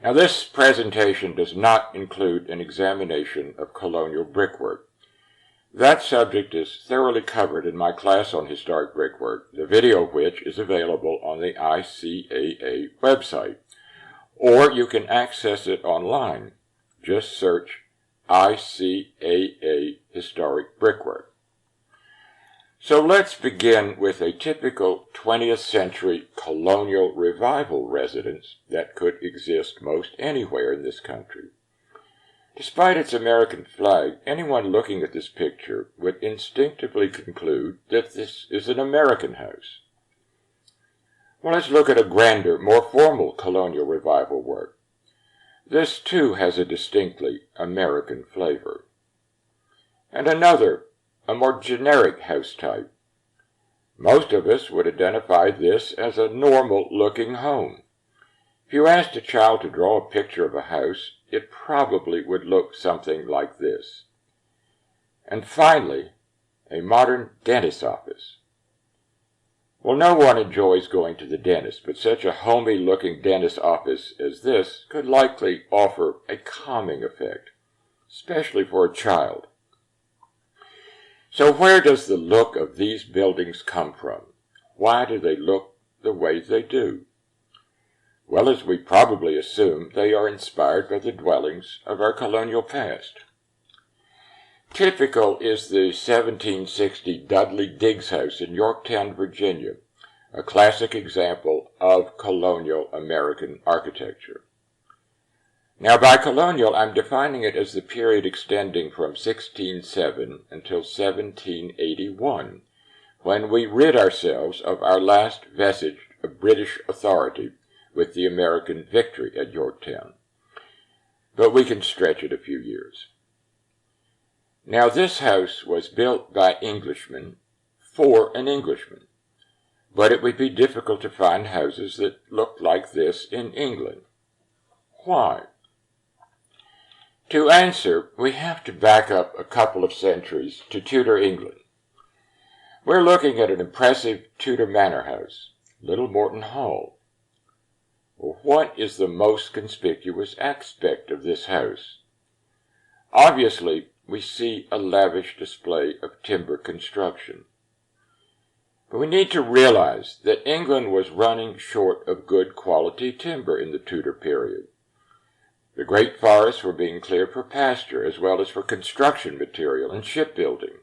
Now, this presentation does not include an examination of colonial brickwork. That subject is thoroughly covered in my class on historic brickwork, the video of which is available on the ICAA website, or you can access it online. Just search ICAA Historic Brickwork. So let's begin with a typical 20th century colonial revival residence that could exist most anywhere in this country. Despite its American flag, anyone looking at this picture would instinctively conclude that this is an American house. Well, let's look at a grander, more formal colonial revival work. This, too, has a distinctly American flavor. And another, a more generic house type. Most of us would identify this as a normal-looking home. If you asked a child to draw a picture of a house, it probably would look something like this. And finally, a modern dentist's office. Well, no one enjoys going to the dentist, but such a homey-looking dentist's office as this could likely offer a calming effect, especially for a child. So where does the look of these buildings come from? Why do they look the way they do? Well, as we probably assume, they are inspired by the dwellings of our colonial past. Typical is the 1760 Dudley Diggs house in Yorktown, Virginia, a classic example of colonial American architecture. Now, by colonial, I'm defining it as the period extending from 1607 until 1781, when we rid ourselves of our last vestige of British authority with the American victory at Yorktown. But we can stretch it a few years. Now, this house was built by Englishmen for an Englishman, but it would be difficult to find houses that looked like this in England. Why? To answer, we have to back up a couple of centuries to Tudor England. We're looking at an impressive Tudor manor house, Little Morton Hall. Well, what is the most conspicuous aspect of this house? Obviously, we see a lavish display of timber construction. But we need to realize that England was running short of good quality timber in the Tudor period. The great forests were being cleared for pasture as well as for construction material and shipbuilding.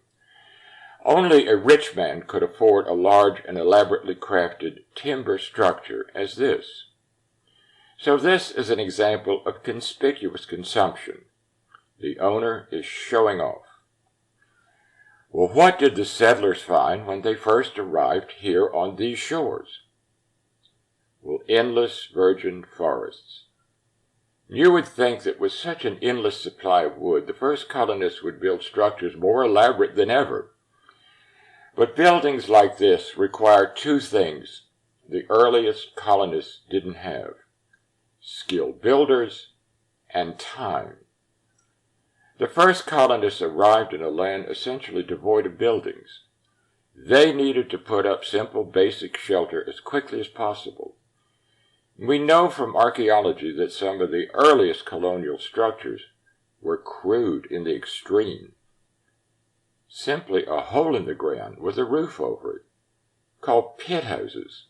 Only a rich man could afford a large and elaborately crafted timber structure as this. So this is an example of conspicuous consumption. The owner is showing off. Well, what did the settlers find when they first arrived here on these shores? Well, endless virgin forests. You would think that with such an endless supply of wood, the first colonists would build structures more elaborate than ever. But buildings like this require two things the earliest colonists didn't have: skilled builders and time. The first colonists arrived in a land essentially devoid of buildings. They needed to put up simple, basic shelter as quickly as possible. We know from archaeology that some of the earliest colonial structures were crude in the extreme. Simply a hole in the ground with a roof over it, called pit houses.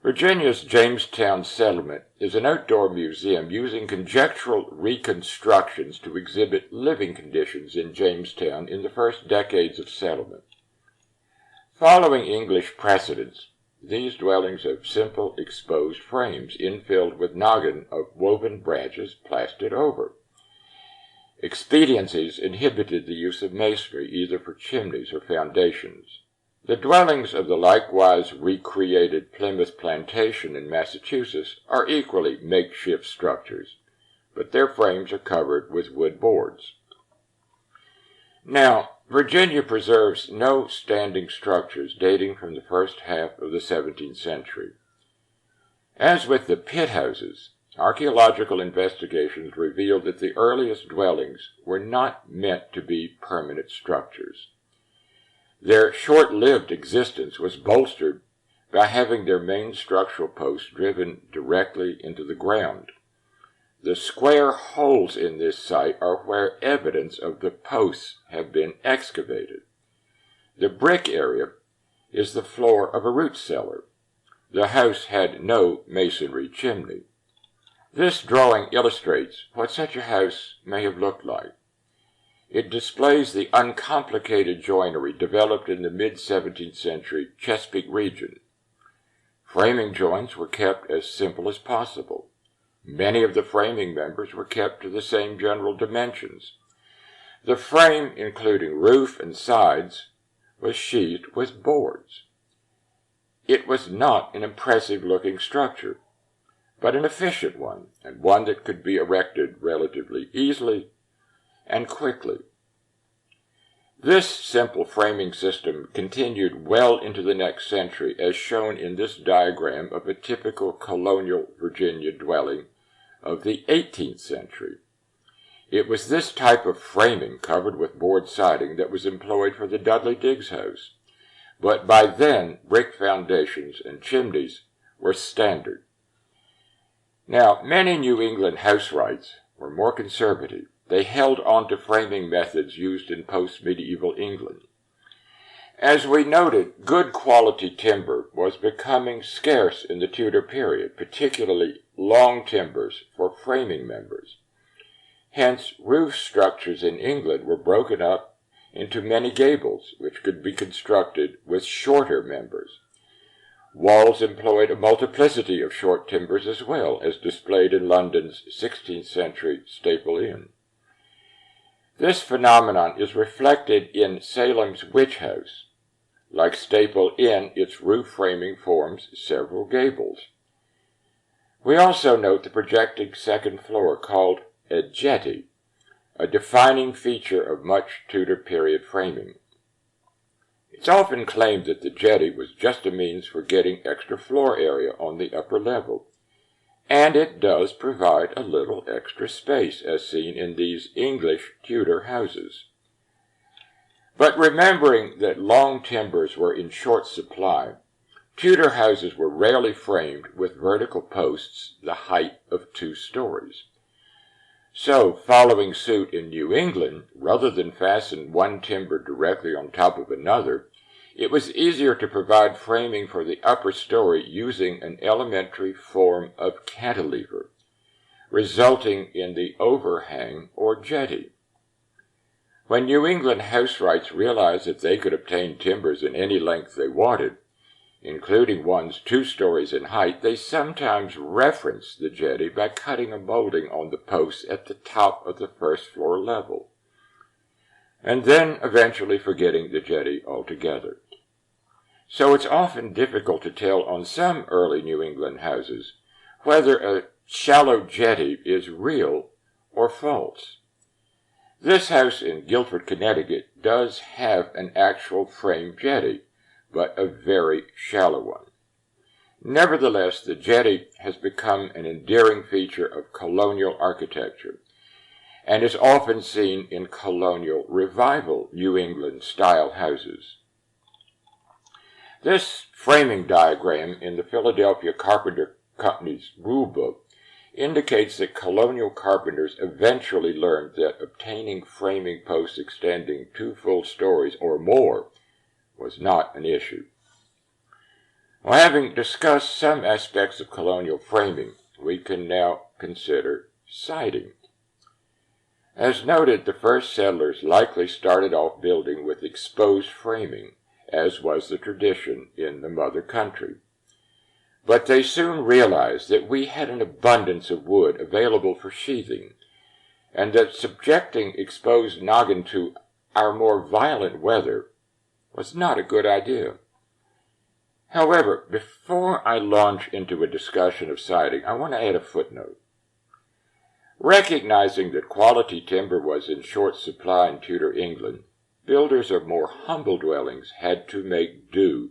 Virginia's Jamestown settlement is an outdoor museum using conjectural reconstructions to exhibit living conditions in Jamestown in the first decades of settlement. Following English precedents, these dwellings have simple exposed frames infilled with noggin of woven branches plastered over. Expediencies inhibited the use of masonry either for chimneys or foundations. The dwellings of the likewise recreated Plymouth Plantation in Massachusetts are equally makeshift structures, but their frames are covered with wood boards. Now, Virginia preserves no standing structures dating from the first half of the 17th century. As with the pit houses, archaeological investigations reveal that the earliest dwellings were not meant to be permanent structures. Their short-lived existence was bolstered by having their main structural posts driven directly into the ground. The square holes in this site are where evidence of the posts have been excavated. The brick area is the floor of a root cellar. The house had no masonry chimney. This drawing illustrates what such a house may have looked like. It displays the uncomplicated joinery developed in the mid-17th century Chesapeake region. Framing joints were kept as simple as possible. Many of the framing members were kept to the same general dimensions. The frame, including roof and sides, was sheathed with boards. It was not an impressive-looking structure, but an efficient one, and one that could be erected relatively easily and quickly. This simple framing system continued well into the next century, as shown in this diagram of a typical colonial Virginia dwelling of the 18th century. It was this type of framing, covered with board siding, that was employed for the Dudley Diggs house, but by then brick foundations and chimneys were standard. Now, many New England housewrights were more conservative. They held on to framing methods used in post-medieval England. As we noted, good quality timber was becoming scarce in the Tudor period, particularly long timbers for framing members. Hence, roof structures in England were broken up into many gables, which could be constructed with shorter members. Walls employed a multiplicity of short timbers as well, as displayed in London's 16th century Staple Inn. This phenomenon is reflected in Salem's Witch House. Like Staple Inn, its roof framing forms several gables. We also note the projecting second floor, called a jetty, a defining feature of much Tudor period framing. It's often claimed that the jetty was just a means for getting extra floor area on the upper level, and it does provide a little extra space, as seen in these English Tudor houses. But remembering that long timbers were in short supply, Tudor houses were rarely framed with vertical posts the height of 2 stories. So, following suit in New England, rather than fasten one timber directly on top of another, it was easier to provide framing for the upper story using an elementary form of cantilever, resulting in the overhang or jetty. When New England housewrights realized that they could obtain timbers in any length they wanted, including ones 2 stories in height, they sometimes referenced the jetty by cutting a molding on the posts at the top of the first floor level, and then eventually forgetting the jetty altogether. So it's often difficult to tell on some early New England houses whether a shallow jetty is real or false. This house in Guilford, Connecticut does have an actual frame jetty, but a very shallow one. Nevertheless, the jetty has become an endearing feature of colonial architecture, and is often seen in colonial revival New England style houses. This framing diagram in the Philadelphia Carpenter Company's rulebook indicates that colonial carpenters eventually learned that obtaining framing posts extending 2 full stories or more was not an issue. Well, having discussed some aspects of colonial framing, we can now consider siding. As noted, the first settlers likely started off building with exposed framing, as was the tradition in the mother country. But they soon realized that we had an abundance of wood available for sheathing, and that subjecting exposed noggin to our more violent weather was not a good idea. However, before I launch into a discussion of siding, I want to add a footnote. Recognizing that quality timber was in short supply in Tudor England, builders of more humble dwellings had to make do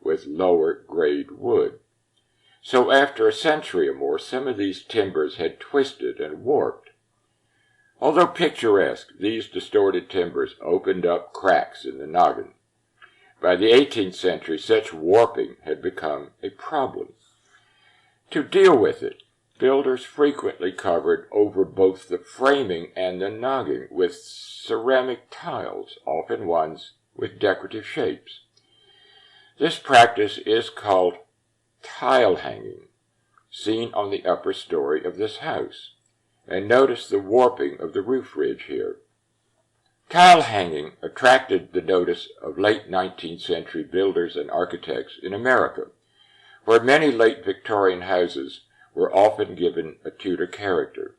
with lower-grade wood. So after a century or more, some of these timbers had twisted and warped. Although picturesque, these distorted timbers opened up cracks in the noggin. By the 18th century, such warping had become a problem. To deal with it, builders frequently covered over both the framing and the nogging with ceramic tiles, often ones with decorative shapes. This practice is called tile hanging, seen on the upper story of this house. And notice the warping of the roof ridge here. Tile hanging attracted the notice of late 19th century builders and architects in America, where many late Victorian houses were often given a Tudor character.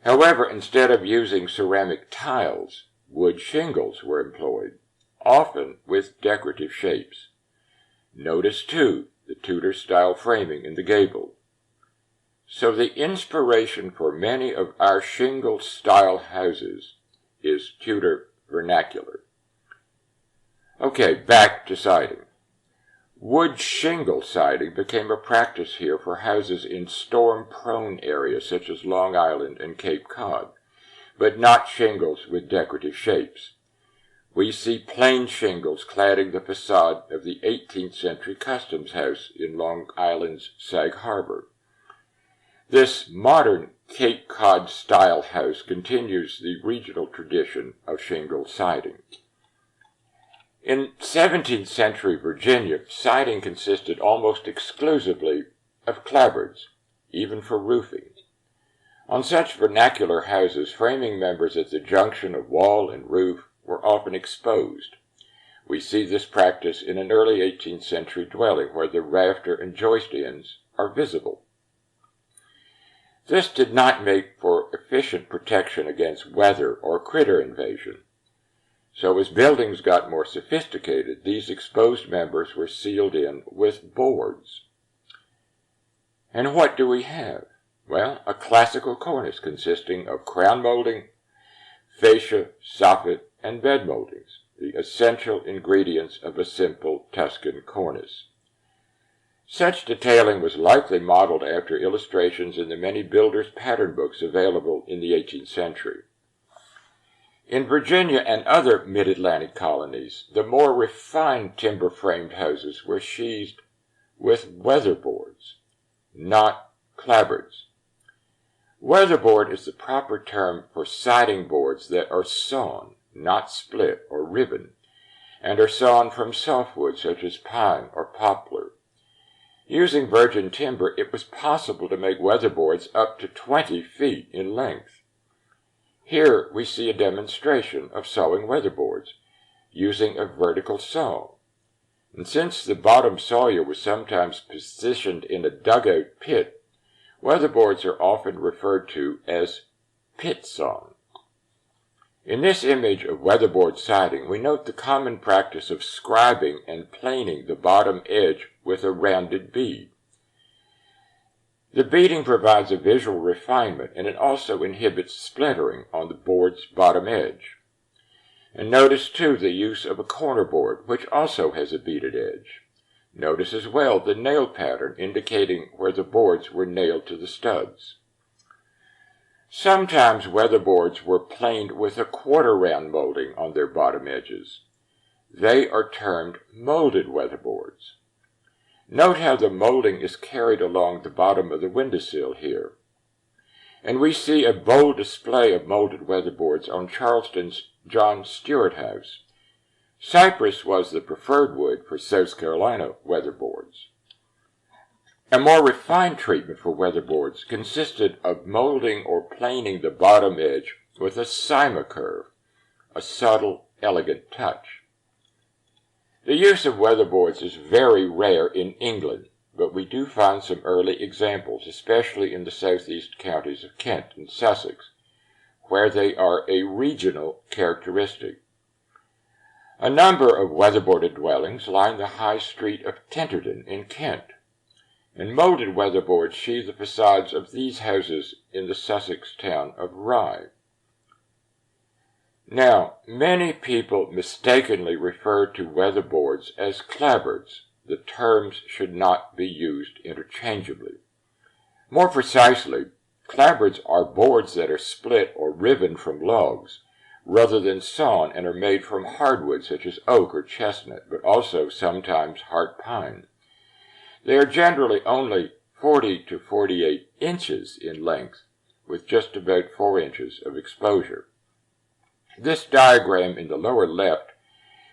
However, instead of using ceramic tiles, wood shingles were employed, often with decorative shapes. Notice, too, the Tudor-style framing in the gable. So the inspiration for many of our shingle-style houses is Tudor vernacular. Okay, back to siding. Wood shingle siding became a practice here for houses in storm-prone areas such as Long Island and Cape Cod, but not shingles with decorative shapes. We see plain shingles cladding the facade of the 18th century Customs House in Long Island's Sag Harbor. This modern Cape Cod-style house continues the regional tradition of shingle siding. In 17th century Virginia, siding consisted almost exclusively of clapboards, even for roofing. On such vernacular houses, framing members at the junction of wall and roof were often exposed. We see this practice in an early 18th century dwelling where the rafter and joist ends are visible. This did not make for efficient protection against weather or critter invasion. So as buildings got more sophisticated, these exposed members were sealed in with boards. And what do we have? Well, a classical cornice consisting of crown molding, fascia, soffit, and bed moldings, the essential ingredients of a simple Tuscan cornice. Such detailing was likely modeled after illustrations in the many builders' pattern books available in the 18th century. In Virginia and other mid-Atlantic colonies, the more refined timber-framed houses were sheathed with weatherboards, not clapboards. Weatherboard is the proper term for siding boards that are sawn, not split or riven, and are sawn from softwood such as pine or poplar. Using virgin timber, it was possible to make weatherboards up to 20 feet in length. Here we see a demonstration of sawing weatherboards, using a vertical saw. And since the bottom sawyer was sometimes positioned in a dugout pit, weatherboards are often referred to as pit sawn. In this image of weatherboard siding, we note the common practice of scribing and planing the bottom edge with a rounded bead. The beading provides a visual refinement, and it also inhibits splintering on the board's bottom edge. And notice, too, the use of a corner board, which also has a beaded edge. Notice as well the nail pattern indicating where the boards were nailed to the studs. Sometimes weatherboards were planed with a quarter-round molding on their bottom edges. They are termed molded weatherboards. Note how the molding is carried along the bottom of the windowsill here. And we see a bold display of molded weatherboards on Charleston's John Stewart House. Cypress was the preferred wood for South Carolina weatherboards. A more refined treatment for weatherboards consisted of molding or planing the bottom edge with a cyma curve, a subtle, elegant touch. The use of weatherboards is very rare in England, but we do find some early examples, especially in the southeast counties of Kent and Sussex, where they are a regional characteristic. A number of weatherboarded dwellings line the high street of Tenterden in Kent, and molded weatherboards sheathe the facades of these houses in the Sussex town of Rye. Now, many people mistakenly refer to weatherboards as clapboards. The terms should not be used interchangeably. More precisely, clapboards are boards that are split or riven from logs, rather than sawn, and are made from hardwood such as oak or chestnut, but also sometimes heart pine. They are generally only 40 to 48 inches in length, with just about 4 inches of exposure. This diagram in the lower left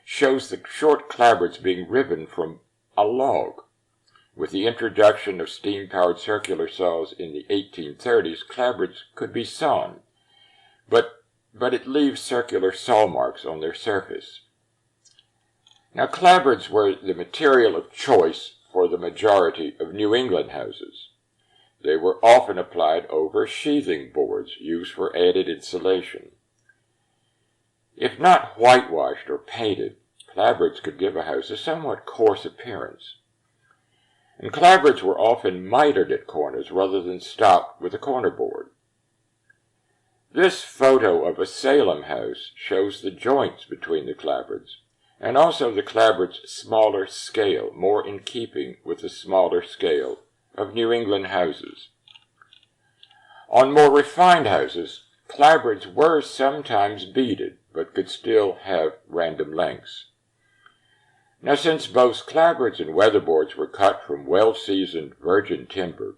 shows the short clapboards being riven from a log. With the introduction of steam-powered circular saws in the 1830s, clapboards could be sawn, but it leaves circular saw marks on their surface. Now, clapboards were the material of choice for the majority of New England houses. They were often applied over sheathing boards used for added insulation. If not whitewashed or painted, clapboards could give a house a somewhat coarse appearance. And clapboards were often mitered at corners rather than stopped with a corner board. This photo of a Salem house shows the joints between the clapboards, and also the clapboard's smaller scale, more in keeping with the smaller scale of New England houses. On more refined houses, clapboards were sometimes beaded, but could still have random lengths. Now, since both clapboards and weatherboards were cut from well-seasoned virgin timber,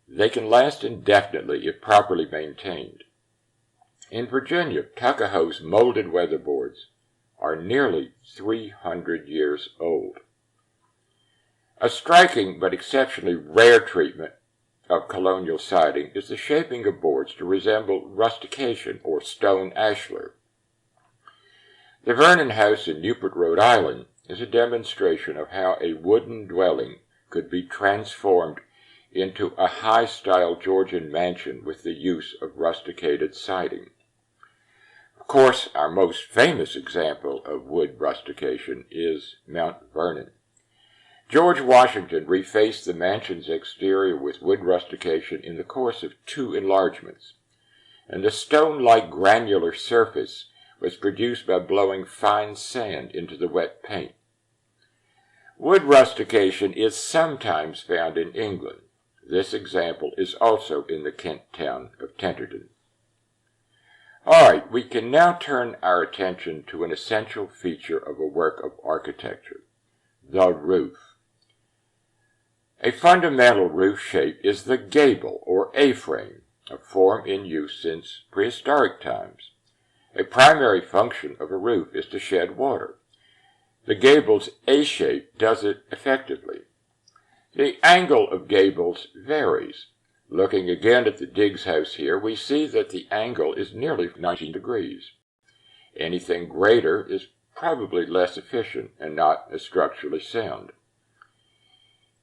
they can last indefinitely if properly maintained. In Virginia, Tuckahoe's molded weatherboards are nearly 300 years old. A striking but exceptionally rare treatment of colonial siding is the shaping of boards to resemble rustication or stone ashlar. The Vernon House in Newport, Rhode Island, is a demonstration of how a wooden dwelling could be transformed into a high-style Georgian mansion with the use of rusticated siding. Of course, our most famous example of wood rustication is Mount Vernon. George Washington refaced the mansion's exterior with wood rustication in the course of 2 enlargements, and the stone-like granular surface was produced by blowing fine sand into the wet paint. Wood rustication is sometimes found in England. This example is also in the Kent town of Tenterden. All right, we can now turn our attention to an essential feature of a work of architecture, the roof. A fundamental roof shape is the gable or A-frame, a form in use since prehistoric times. A primary function of a roof is to shed water. The gable's A shape does it effectively. The angle of gables varies. Looking again at the Diggs house here, we see that the angle is nearly 90 degrees. Anything greater is probably less efficient and not as structurally sound.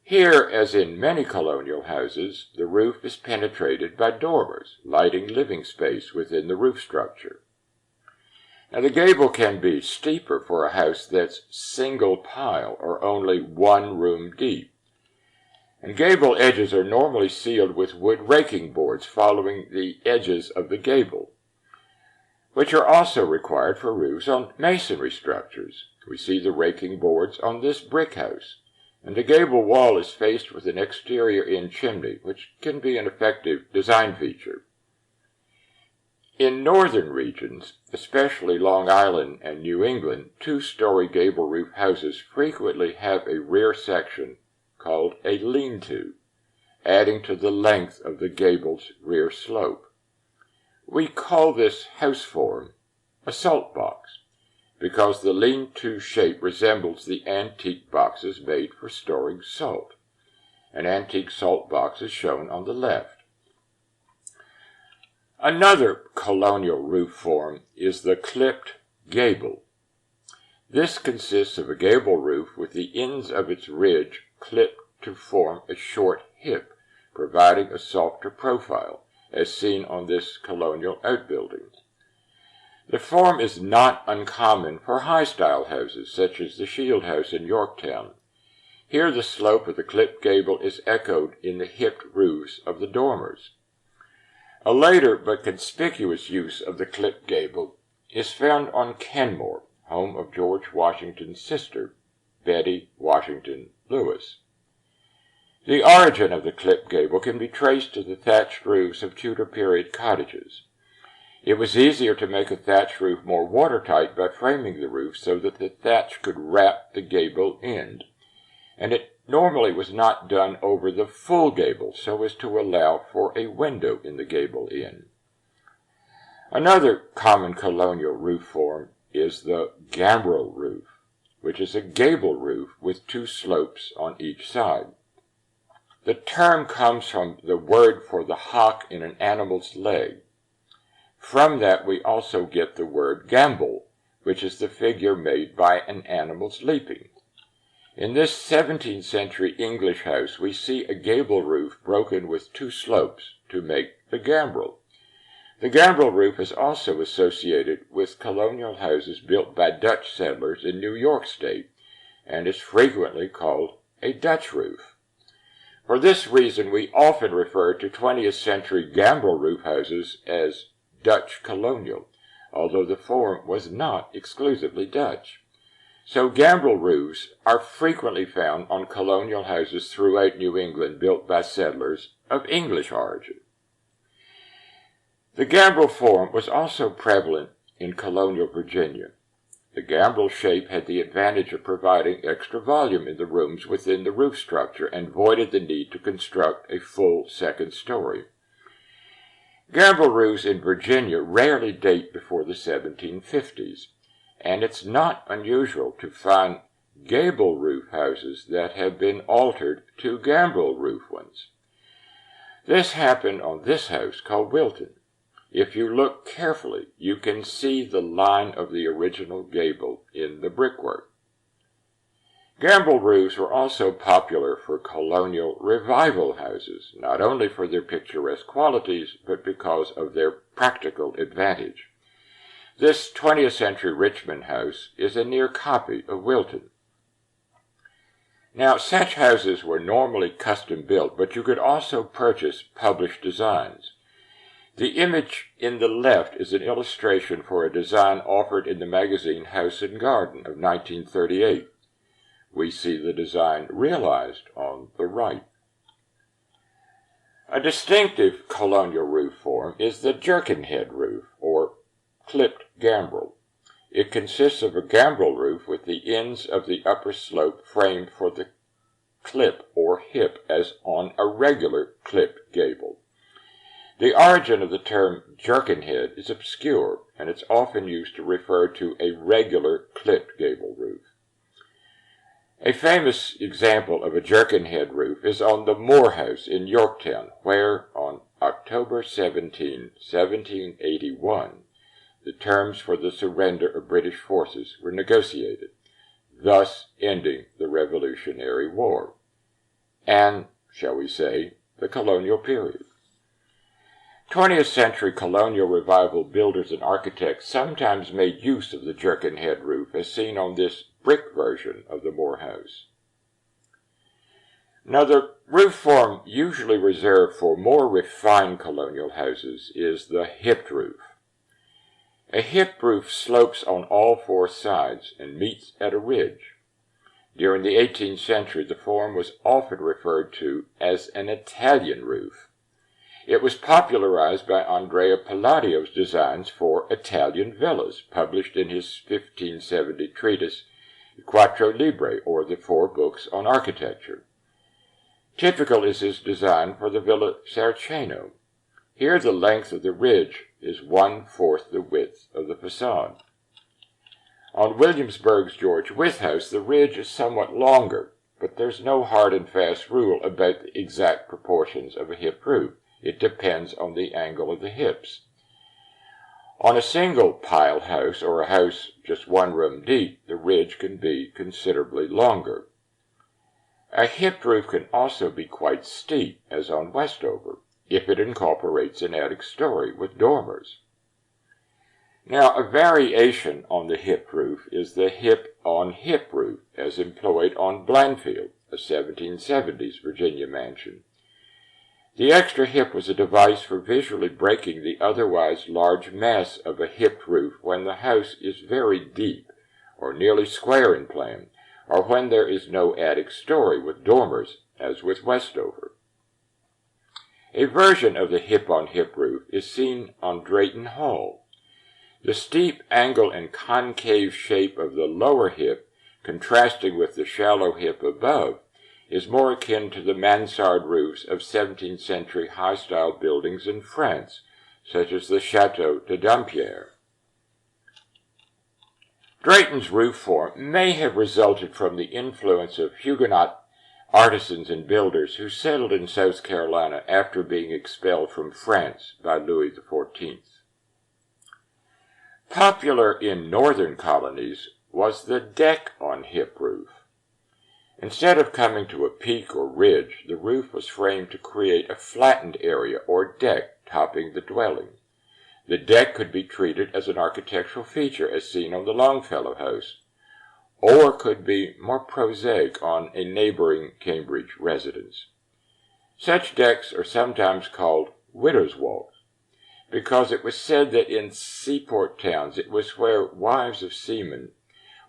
Here, as in many colonial houses, the roof is penetrated by dormers, lighting living space within the roof structure. Now, the gable can be steeper for a house that's single pile or only 1 room deep. And gable edges are normally sealed with wood raking boards following the edges of the gable, which are also required for roofs on masonry structures. We see the raking boards on this brick house, and the gable wall is faced with an exterior-in chimney, which can be an effective design feature. In northern regions, especially Long Island and New England, 2-story gable roof houses frequently have a rear section called a lean-to, adding to the length of the gable's rear slope. We call this house form a salt box, because the lean-to shape resembles the antique boxes made for storing salt. An antique salt box is shown on the left. Another colonial roof form is the clipped gable. This consists of a gable roof with the ends of its ridge clipped to form a short hip, providing a softer profile, as seen on this colonial outbuilding. The form is not uncommon for high-style houses, such as the Shield House in Yorktown. Here the slope of the clipped gable is echoed in the hipped roofs of the dormers. A later but conspicuous use of the clipped gable is found on Kenmore, home of George Washington's sister, Betty Washington Lewis. The origin of the clipped gable can be traced to the thatched roofs of Tudor-period cottages. It was easier to make a thatch roof more watertight by framing the roof so that the thatch could wrap the gable end. and it normally was not done over the full gable so as to allow for a window in the gable end. Another common colonial roof form is the gambrel roof, which is a gable roof with two slopes on each side. The term comes from the word for the hock in an animal's leg. From that we also get the word gambol, which is the figure made by an animal's leaping. In this 17th century English house, we see a gable roof broken with two slopes to make the gambrel. The gambrel roof is also associated with colonial houses built by Dutch settlers in New York State, and is frequently called a Dutch roof. For this reason, we often refer to 20th century gambrel roof houses as Dutch colonial, although the form was not exclusively Dutch. So gambrel roofs are frequently found on colonial houses throughout New England built by settlers of English origin. The gambrel form was also prevalent in colonial Virginia. The gambrel shape had the advantage of providing extra volume in the rooms within the roof structure and voided the need to construct a full second story. Gambrel roofs in Virginia rarely date before the 1750s, and it's not unusual to find gable roof houses that have been altered to gambrel roof ones. This happened on this house called Wilton. If you look carefully, you can see the line of the original gable in the brickwork. Gambrel roofs were also popular for colonial revival houses, not only for their picturesque qualities, but because of their practical advantage. This 20th century Richmond house is a near copy of Wilton. Now, such houses were normally custom built, but you could also purchase published designs. The image in the left is an illustration for a design offered in the magazine House and Garden of 1938. We see the design realized on the right. A distinctive colonial roof form is the jerkin-head roof, or clipped gambrel. It consists of a gambrel roof with the ends of the upper slope framed for the clip or hip as on a regular clipped gable. The origin of the term jerkin-head is obscure, and it's often used to refer to a regular clipped gable roof. A famous example of a jerkin-head roof is on the Moore House in Yorktown, where on October 17, 1781, the terms for the surrender of British forces were negotiated, thus ending the Revolutionary War, and, shall we say, the colonial period. 20th century colonial revival builders and architects sometimes made use of the jerkin-head roof, as seen on this brick version of the Moore House. Now, the roof form usually reserved for more refined colonial houses is the hipped roof. A hipped roof slopes on all four sides and meets at a ridge. During the 18th century, the form was often referred to as an Italian roof. It was popularized by Andrea Palladio's designs for Italian villas, published in his 1570 treatise, Quattro Libri, or the Four Books on Architecture. Typical is his design for the Villa Cerceno. Here the length of the ridge is 1/4 the width of the facade. On Williamsburg's George Wythe House, the ridge is somewhat longer, but there's no hard and fast rule about the exact proportions of a hip roof. It depends on the angle of the hips. On a single pile house, or a house just one room deep, the ridge can be considerably longer. A hipped roof can also be quite steep, as on Westover, if it incorporates an attic story with dormers. Now, a variation on the hipped roof is the hip-on-hip roof, as employed on Blandfield, a 1770s Virginia mansion. The extra hip was a device for visually breaking the otherwise large mass of a hipped roof when the house is very deep, or nearly square in plan, or when there is no attic story with dormers, as with Westover. A version of the hip-on-hip roof is seen on Drayton Hall. The steep angle and concave shape of the lower hip, contrasting with the shallow hip above, is more akin to the mansard roofs of 17th century high-style buildings in France, such as the Chateau de Dampierre. Drayton's roof form may have resulted from the influence of Huguenot artisans and builders who settled in South Carolina after being expelled from France by Louis XIV. Popular in northern colonies was the deck-on-hip roof. Instead of coming to a peak or ridge, the roof was framed to create a flattened area or deck topping the dwelling. The deck could be treated as an architectural feature as seen on the Longfellow house, or could be more prosaic on a neighboring Cambridge residence. Such decks are sometimes called widows' walks, because it was said that in seaport towns it was where wives of seamen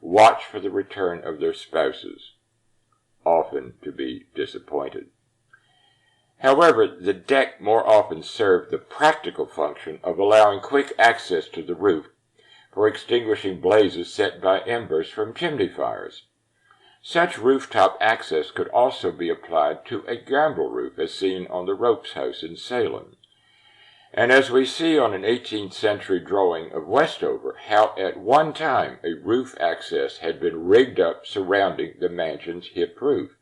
watched for the return of their spouses, often to be disappointed. However, the deck more often served the practical function of allowing quick access to the roof for extinguishing blazes set by embers from chimney fires. Such rooftop access could also be applied to a gambrel roof, as seen on the Ropes House in Salem. And as we see on an 18th century drawing of Westover, how at one time a roof access had been rigged up surrounding the mansion's hip roof.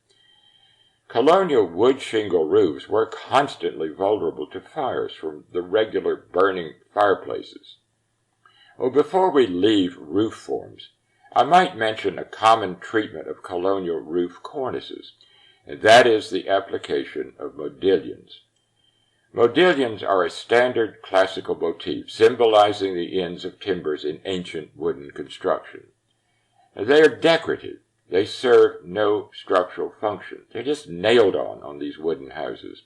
Colonial wood shingle roofs were constantly vulnerable to fires from the regular burning fireplaces. Well, before we leave roof forms, I might mention a common treatment of colonial roof cornices, and that is the application of modillions. Modillions are a standard classical motif symbolizing the ends of timbers in ancient wooden construction. They are decorative. They serve no structural function. They're just nailed on these wooden houses.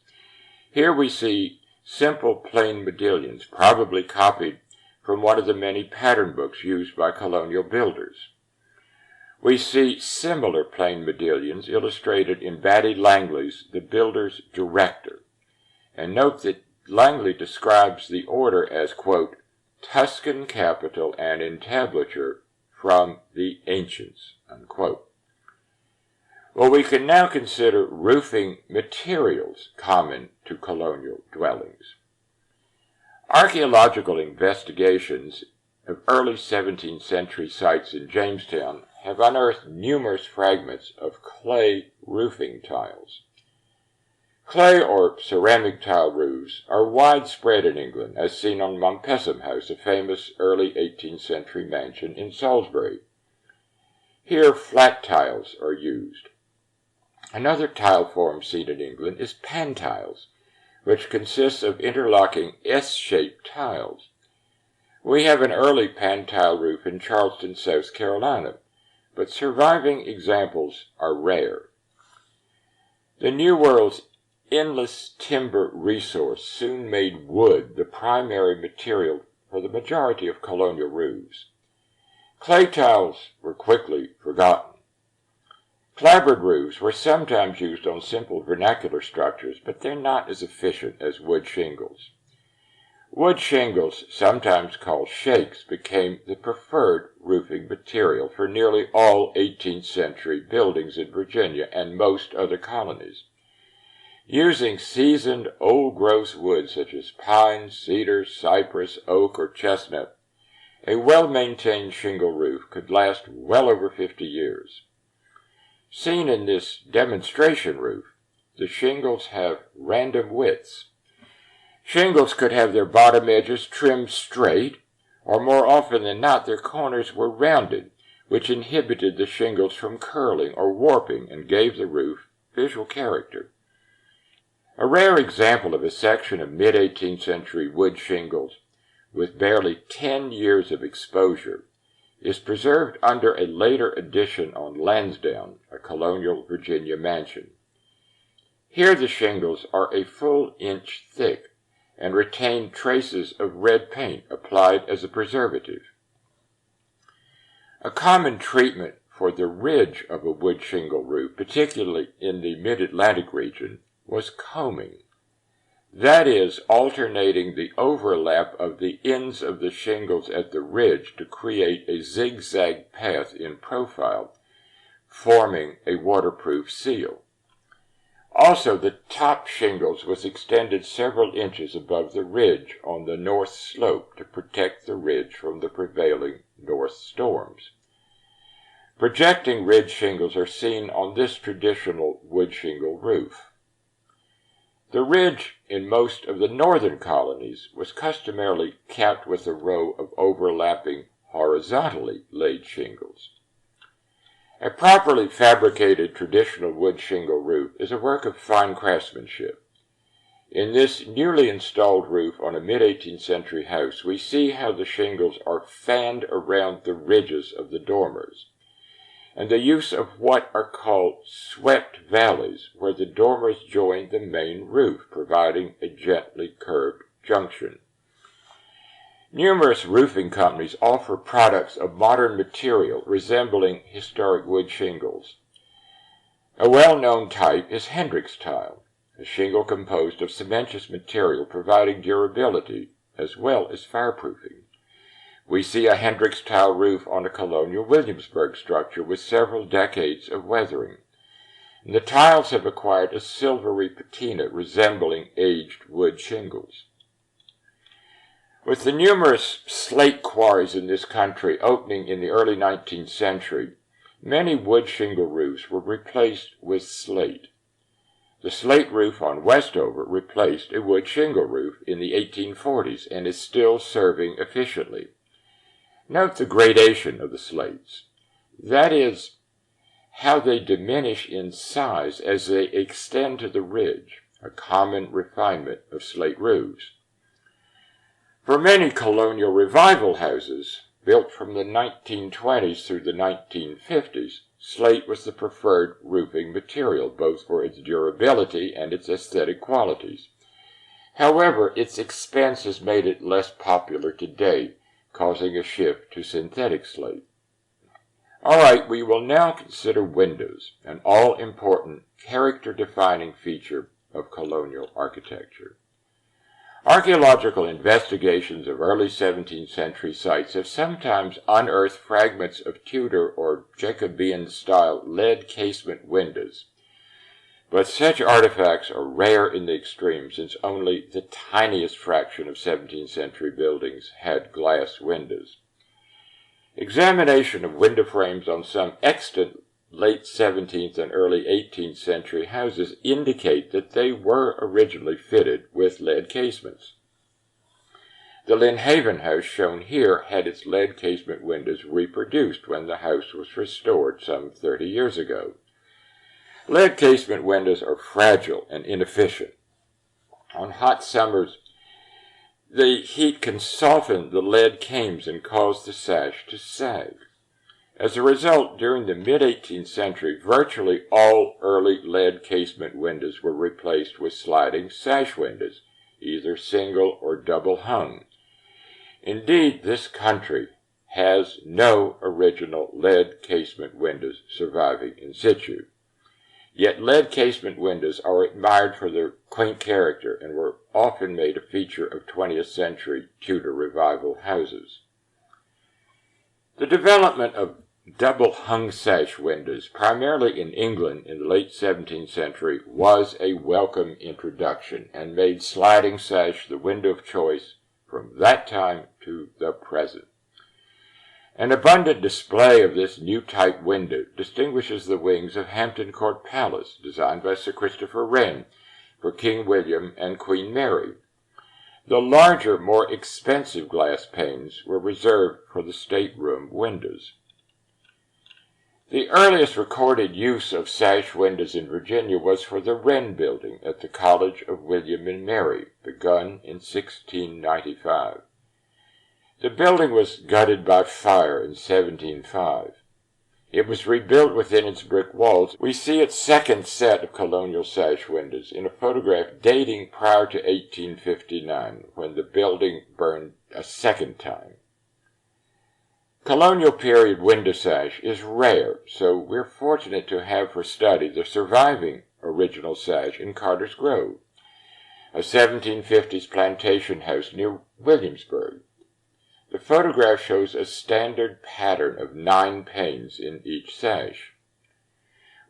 Here we see simple plain modillions, probably copied from one of the many pattern books used by colonial builders. We see similar plain modillions illustrated in Batty Langley's The Builder's Director. And note that Langley describes the order as, quote, Tuscan capital and entablature from the ancients, unquote. Well, we can now consider roofing materials common to colonial dwellings. Archaeological investigations of early 17th century sites in Jamestown have unearthed numerous fragments of clay roofing tiles. Clay or ceramic tile roofs are widespread in England, as seen on Mompesson House, a famous early 18th century mansion in Salisbury. Here flat tiles are used. Another tile form seen in England is pantiles, which consists of interlocking S-shaped tiles. We have an early pantile roof in Charleston, South Carolina, but surviving examples are rare. The New World's endless timber resource soon made wood the primary material for the majority of colonial roofs. Clay tiles were quickly forgotten. Clapboard roofs were sometimes used on simple vernacular structures, but they're not as efficient as wood shingles. Wood shingles, sometimes called shakes, became the preferred roofing material for nearly all 18th century buildings in Virginia and most other colonies. Using seasoned old-growth wood such as pine, cedar, cypress, oak, or chestnut, a well-maintained shingle roof could last well over 50 years. Seen in this demonstration roof, the shingles have random widths. Shingles could have their bottom edges trimmed straight, or more often than not, their corners were rounded, which inhibited the shingles from curling or warping and gave the roof visual character. A rare example of a section of mid-18th century wood shingles with barely 10 years of exposure is preserved under a later addition on Lansdowne, a colonial Virginia mansion. Here the shingles are a full inch thick and retain traces of red paint applied as a preservative. A common treatment for the ridge of a wood shingle roof, particularly in the mid-Atlantic region, was combing. That is, alternating the overlap of the ends of the shingles at the ridge to create a zigzag path in profile, forming a waterproof seal. Also, the top shingles was extended several inches above the ridge on the north slope to protect the ridge from the prevailing north storms. Projecting ridge shingles are seen on this traditional wood shingle roof. The ridge in most of the northern colonies was customarily capped with a row of overlapping horizontally laid shingles. A properly fabricated traditional wood shingle roof is a work of fine craftsmanship. In this newly installed roof on a mid-18th century house, we see how the shingles are fanned around the ridges of the dormers, and the use of what are called swept valleys, where the dormers join the main roof, providing a gently curved junction. Numerous roofing companies offer products of modern material resembling historic wood shingles. A well-known type is Hendrix tile, a shingle composed of cementous material providing durability as well as fireproofing. We see a Hendrix tile roof on a colonial Williamsburg structure with several decades of weathering. And the tiles have acquired a silvery patina resembling aged wood shingles. With the numerous slate quarries in this country opening in the early 19th century, many wood shingle roofs were replaced with slate. The slate roof on Westover replaced a wood shingle roof in the 1840s and is still serving efficiently. Note the gradation of the slates. That is, how they diminish in size as they extend to the ridge, a common refinement of slate roofs. For many colonial revival houses, built from the 1920s through the 1950s, slate was the preferred roofing material, both for its durability and its aesthetic qualities. However, its expense has made it less popular today, causing a shift to synthetic slate. All right, we will now consider windows, an all-important, character-defining feature of colonial architecture. Archaeological investigations of early 17th century sites have sometimes unearthed fragments of Tudor or Jacobean-style lead casement windows, but such artifacts are rare in the extreme since only the tiniest fraction of 17th century buildings had glass windows. Examination of window frames on some extant late 17th and early 18th century houses indicate that they were originally fitted with lead casements. The Lynnhaven house shown here had its lead casement windows reproduced when the house was restored some 30 years ago. Lead casement windows are fragile and inefficient. On hot summers, the heat can soften the lead cames and cause the sash to sag. As a result, during the mid-18th century, virtually all early lead casement windows were replaced with sliding sash windows, either single or double hung. Indeed, this country has no original lead casement windows surviving in situ. Yet lead casement windows are admired for their quaint character and were often made a feature of 20th century Tudor revival houses. The development of double-hung sash windows, primarily in England in the late 17th century, was a welcome introduction and made sliding sash the window of choice from that time to the present. An abundant display of this new type window distinguishes the wings of Hampton Court Palace, designed by Sir Christopher Wren for King William and Queen Mary. The larger, more expensive glass panes were reserved for the stateroom windows. The earliest recorded use of sash windows in Virginia was for the Wren Building at the College of William and Mary, begun in 1695. The building was gutted by fire in 1705. It was rebuilt within its brick walls. We see its second set of colonial sash windows in a photograph dating prior to 1859, when the building burned a second time. Colonial period window sash is rare, so we're fortunate to have for study the surviving original sash in Carter's Grove, a 1750s plantation house near Williamsburg. The photograph shows a standard pattern of 9 panes in each sash.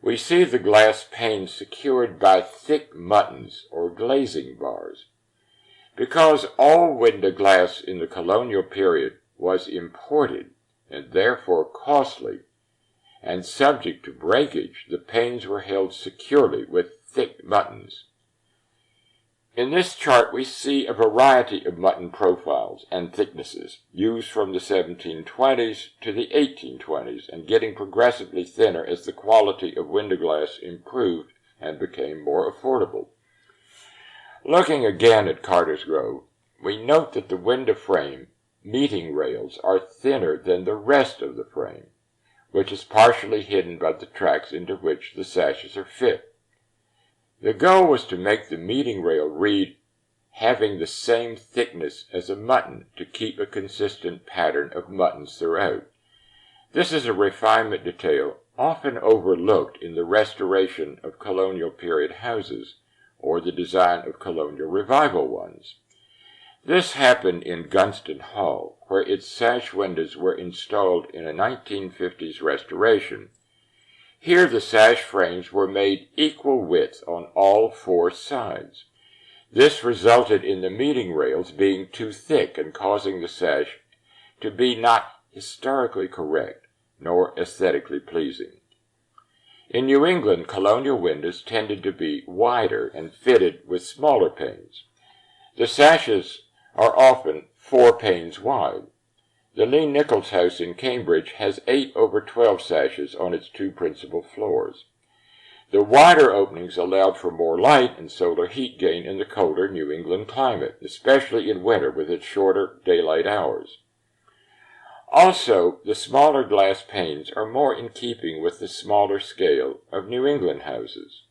we see the glass panes secured by thick muttons or glazing bars. Because all window glass in the colonial period was imported and therefore costly and subject to breakage, the panes were held securely with thick muttons. In this chart we see a variety of mutton profiles and thicknesses used from the 1720s to the 1820s and getting progressively thinner as the quality of window glass improved and became more affordable. Looking again at Carter's Grove, we note that the window frame meeting rails are thinner than the rest of the frame, which is partially hidden by the tracks into which the sashes are fit. The goal was to make the meeting rail read having the same thickness as a mutton to keep a consistent pattern of muttons throughout. This is a refinement detail often overlooked in the restoration of colonial period houses or the design of colonial revival ones. This happened in Gunston Hall, where its sash windows were installed in a 1950s restoration. Here the sash frames were made equal width on all four sides. This resulted in the meeting rails being too thick and causing the sash to be not historically correct nor aesthetically pleasing. In New England, colonial windows tended to be wider and fitted with smaller panes. The sashes are often 4 panes wide. The Lee Nichols house in Cambridge has 8/12 sashes on its 2 principal floors. The wider openings allowed for more light and solar heat gain in the colder New England climate, especially in winter with its shorter daylight hours. Also, the smaller glass panes are more in keeping with the smaller scale of New England houses.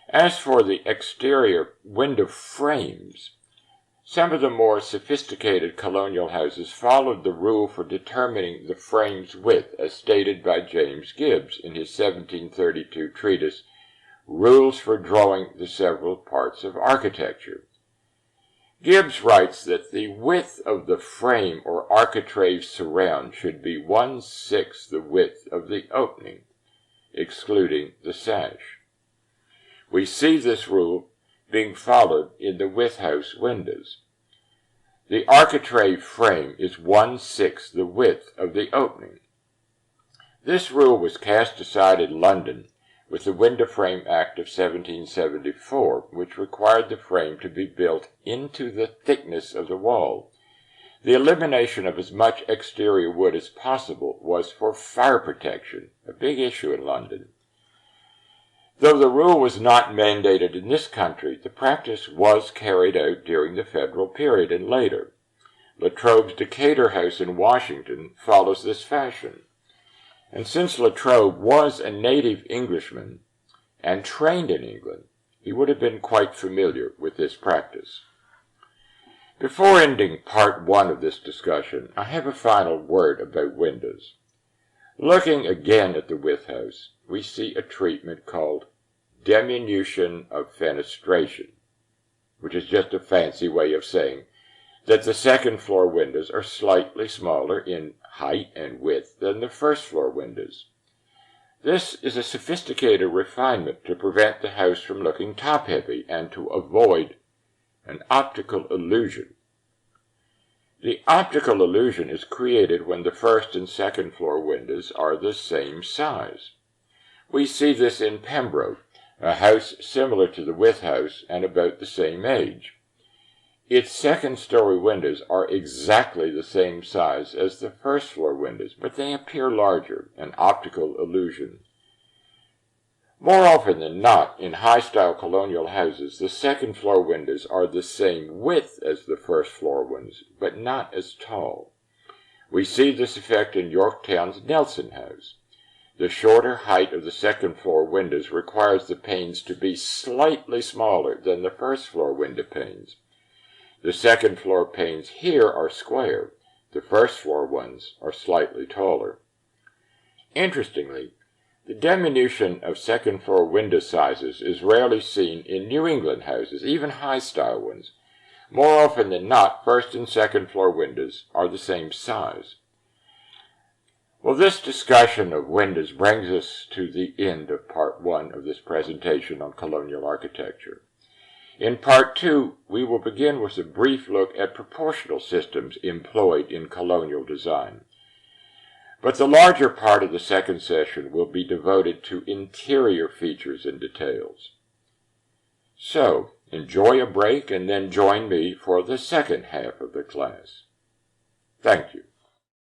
As for the exterior window frames, some of the more sophisticated colonial houses followed the rule for determining the frame's width as stated by James Gibbs in his 1732 treatise, Rules for Drawing the Several Parts of Architecture. Gibbs writes that the width of the frame or architrave surround should be 1/6 the width of the opening, excluding the sash. We see this rule being followed in the Wythe House windows. The architrave frame is 1/6 the width of the opening. This rule was cast aside in London with the Window Frame Act of 1774, which required the frame to be built into the thickness of the wall. The elimination of as much exterior wood as possible was for fire protection, a big issue in London. Though the rule was not mandated in this country, the practice was carried out during the federal period and later. Latrobe's Decatur House in Washington follows this fashion. And since Latrobe was a native Englishman and trained in England, he would have been quite familiar with this practice. Before ending part 1 of this discussion, I have a final word about windows. Looking again at the Wythe House, we see a treatment called diminution of fenestration, which is just a fancy way of saying that the second floor windows are slightly smaller in height and width than the first floor windows. This is a sophisticated refinement to prevent the house from looking top-heavy and to avoid an optical illusion. The optical illusion is created when the first and second floor windows are the same size. We see this in Pembroke, a house similar to the Wythe House and about the same age. Its second-story windows are exactly the same size as the first-floor windows, but they appear larger, an optical illusion. More often than not, in high-style colonial houses, the second-floor windows are the same width as the first-floor ones, but not as tall. We see this effect in Yorktown's Nelson House. The shorter height of the second-floor windows requires the panes to be slightly smaller than the first-floor window panes. The second-floor panes here are square. The first-floor ones are slightly taller. Interestingly, the diminution of second-floor window sizes is rarely seen in New England houses, even high-style ones. More often than not, first and second-floor windows are the same size. Well, this discussion of windows brings us to the end of part 1 of this presentation on colonial architecture. In part 2, we will begin with a brief look at proportional systems employed in colonial design. But the larger part of the second session will be devoted to interior features and details. So, enjoy a break and then join me for the second half of the class. Thank you.